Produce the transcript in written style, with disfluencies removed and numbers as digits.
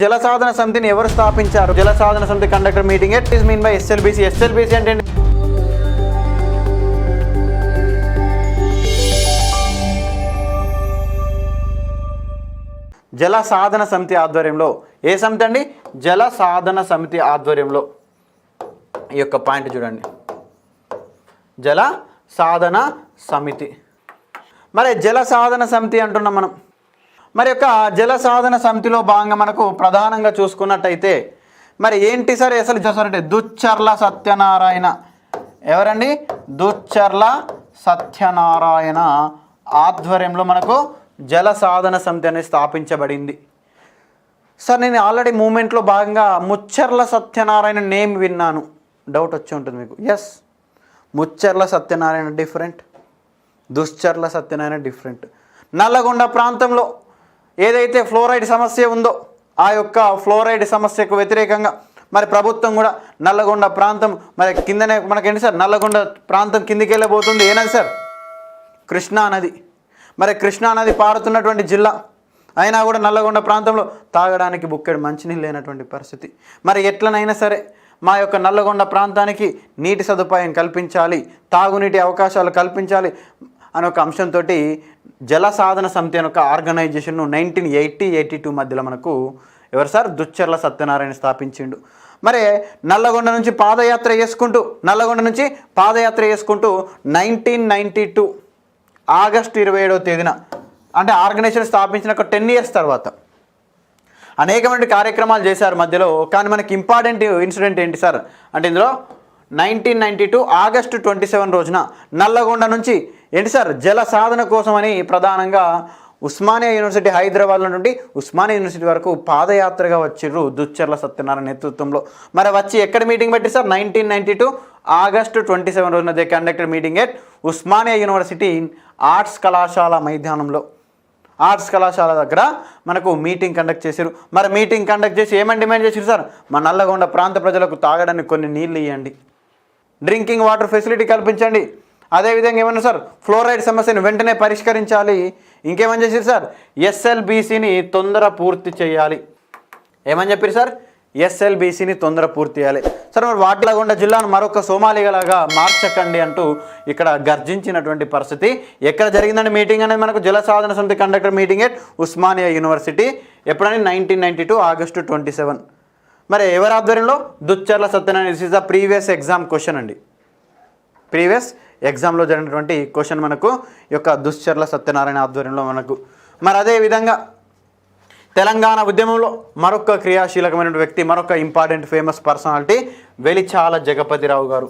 జల సాధన సమితిని ఎవరు స్థాపించారు? జల Sadhana Samithi conducted meeting at is mean by SLBC. SLBC అంటే జల సాధన సమితి ఆధ్వర్యంలో. ఏ సమితి అండి? జల సాధన సమితి ఆధ్వర్యంలో. ఈ యొక్క పాయింట్ చూడండి, జల సాధన సమితి. మరి జల సాధన సమితి అంటున్నాం మనం. మరి యొక్క జల సాధన సమితిలో భాగంగా మనకు ప్రధానంగా చూసుకున్నట్టయితే మరి ఏంటి సార్ అసలు అంటే దుచ్చర్ల సత్యనారాయణ. ఎవరండి? దుచ్చర్ల సత్యనారాయణ ఆధ్వర్యంలో మనకు జల సాధన సమితి అనేది స్థాపించబడింది. సార్ నేను ఆల్రెడీ మూమెంట్లో భాగంగా ముచ్చర్ల సత్యనారాయణ నేమ్ విన్నాను, డౌట్ వచ్చి ఉంటుంది మీకు. Yes, Mucharla Satyanarayana different, Dushcharla Satyanarayana different. Nalgonda ప్రాంతంలో ఏదైతే ఫ్లోరైడ్ సమస్య ఉందో ఆ యొక్క ఫ్లోరైడ్ సమస్యకు వ్యతిరేకంగా మరి ప్రభుత్వం కూడా నల్లగొండ ప్రాంతం మరి కిందనే మనకేంటి సార్, నల్లగొండ ప్రాంతం కిందికి వెళ్ళబోతుంది. ఏనది సార్? కృష్ణా నది. మరి కృష్ణా నది పారుతున్నటువంటి జిల్లా అయినా కూడా నల్లగొండ ప్రాంతంలో తాగడానికి బుక్కెడు మంచినీళ్ళు లేనటువంటి పరిస్థితి. మరి ఎట్లనైనా సరే మా యొక్క నల్లగొండ ప్రాంతానికి నీటి సదుపాయం కల్పించాలి, తాగునీటి అవకాశాలు కల్పించాలి అనే ఒక అంశంతో జల సాధన సమితి అనే ఒక ఆర్గనైజేషన్ను 1980-82 మధ్యలో మనకు ఎవరు సార్? దుచ్చర్ల సత్యనారాయణ స్థాపించిండు. మరి నల్లగొండ నుంచి పాదయాత్ర చేసుకుంటూ 1992 ఆగస్టు 27వ తేదీన అంటే ఆర్గనైజేషన్ స్థాపించిన ఒక 10 years తర్వాత అనేకమైన కార్యక్రమాలు చేశారు మధ్యలో. కానీ మనకి ఇంపార్టెంట్ ఇన్సిడెంట్ ఏంటి సార్ అంటే ఇందులో 1992 ఆగస్టు 27 రోజున నల్లగొండ నుంచి ఏంటి సార్ జల సాధన కోసమని ప్రధానంగా ఉస్మానియా యూనివర్సిటీ హైదరాబాద్లో నుండి ఉస్మానియా యూనివర్సిటీ వరకు పాదయాత్రగా వచ్చిర్రు దుచ్చర్ల సత్యనారాయణ నేతృత్వంలో. మరి వచ్చి ఎక్కడ మీటింగ్ పెట్టి సార్? 1992 ఆగస్టు 27 రోజున they conducted meeting at Osmania university arts కళాశాల మైదానంలో. ఆర్ట్స్ కళాశాల దగ్గర మనకు మీటింగ్ కండక్ట్ చేశారు. మరి మీటింగ్ కండక్ట్ చేసి ఏమని డిమాండ్ చేశారు సార్? మా నల్లగొండ ప్రాంత ప్రజలకు తాగడానికి కొన్ని నీళ్ళు ఇవ్వండి, డ్రింకింగ్ వాటర్ ఫెసిలిటీ కల్పించండి, అదేవిధంగా ఏమన్నా సార్ ఫ్లోరైడ్ సమస్యను వెంటనే పరిష్కరించాలి. ఇంకేమని చేశారు సార్? ఎస్ఎల్బిసిని తొందర పూర్తి చేయాలి. ఏమని చెప్పారు సార్? ఎస్ఎల్బిసిని తొందర పూర్తి చేయాలి. సార్ మరి నల్లగొండ జిల్లాను మరొక సోమాలియాలాగా మార్చకండి అంటూ ఇక్కడ గర్జించినటువంటి పరిస్థితి. ఎక్కడ జరిగిందండి మీటింగ్ అనేది? మనకు Jala Sadhana Samithi conducted meeting at Osmania university. ఎప్పుడని? 1992 ఆగస్టు 27. మరి ఎవరి ఆధ్వర్యంలో? Duccharla Satyanarayana. This is the previous exam question అండి. ప్రీవియస్ ఎగ్జామ్లో జరిగినటువంటి క్వశ్చన్ మనకు యొక్క దుశ్చర్ల సత్యనారాయణ ఆధ్వర్యంలో మనకు. మరి అదేవిధంగా తెలంగాణ ఉద్యమంలో మరొక క్రియాశీలకమైన వ్యక్తి, మరొక important famous personality Velichala Jagapathi Rao గారు.